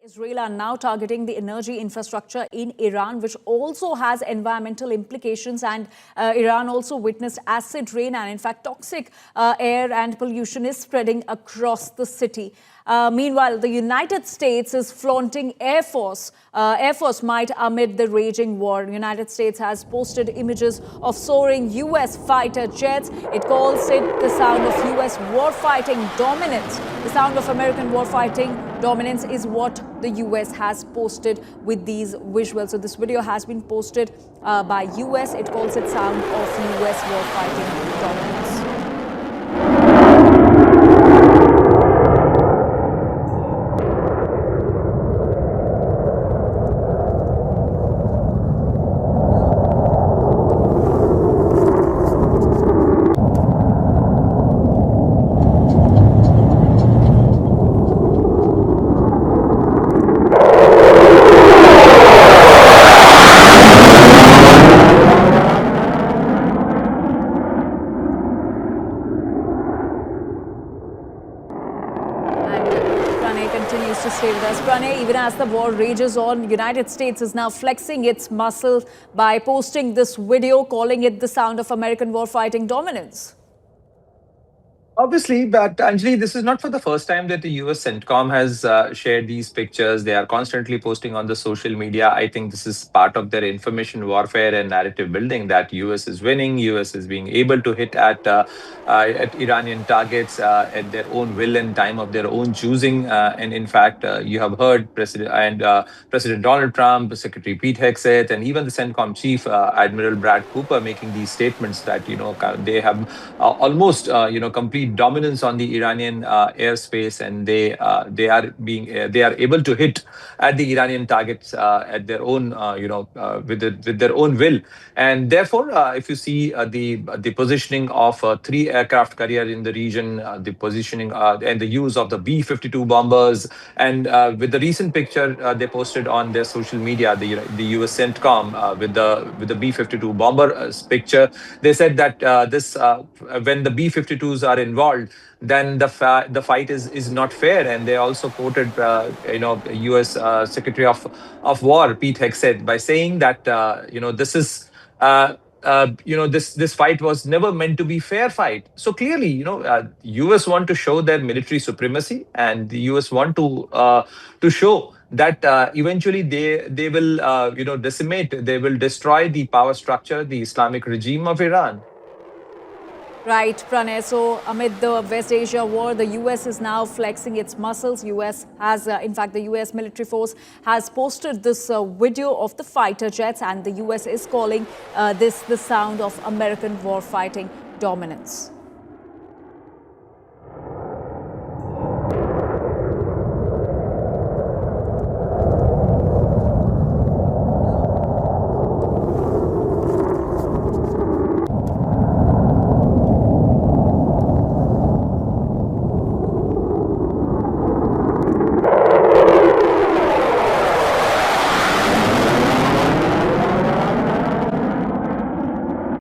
Israel are now targeting the energy infrastructure in Iran, which also has environmental implications. And Iran also witnessed acid rain and, in fact, toxic air and pollution is spreading across the city. Meanwhile, the United States is flaunting Air Force might amid the raging war. The United States has posted images of soaring U.S. fighter jets. It calls it the sound of U.S. warfighting dominance. The sound of American warfighting dominance is what the U.S. has posted with these visuals. So this video has been posted by U.S. It calls it sound of U.S. warfighting dominance. Pranay continues to stay with us. Pranay, even as the war rages on, the United States is now flexing its muscle by posting this video, calling it the sound of American warfighting dominance. Obviously, but Anjali, this is not for the first time that the US CENTCOM has shared these pictures. They are constantly posting on the social media. I think this is part of their information warfare and narrative building that US is winning. US is being able to hit at Iranian targets at their own will and time of their own choosing. And in fact, you have heard President Donald Trump, Secretary Pete Hegseth, and even the CENTCOM chief Admiral Brad Cooper making these statements that they have almost complete dominance on the Iranian airspace, and they are able to hit at the Iranian targets at their own with their own will. And therefore, if you see the positioning of three aircraft carriers in the region, the positioning and the use of the B-52 bombers, and with the recent picture they posted on their social media, the US CENTCOM with the B-52 bomber picture, they said that when the B-52s are involved, then the fight is not fair. And they also quoted U.S. Secretary of War Pete Hegseth by saying that this is. This fight was never meant to be fair fight. So clearly, U.S. want to show their military supremacy, and the U.S. want to show that eventually they will decimate, they will destroy the power structure, the Islamic regime of Iran. Right, Pranay. So amid the West Asia war, the U.S. is now flexing its muscles. U.S. has, in fact, the U.S. military force has posted this video of the fighter jets, and the U.S. is calling this the sound of American warfighting dominance.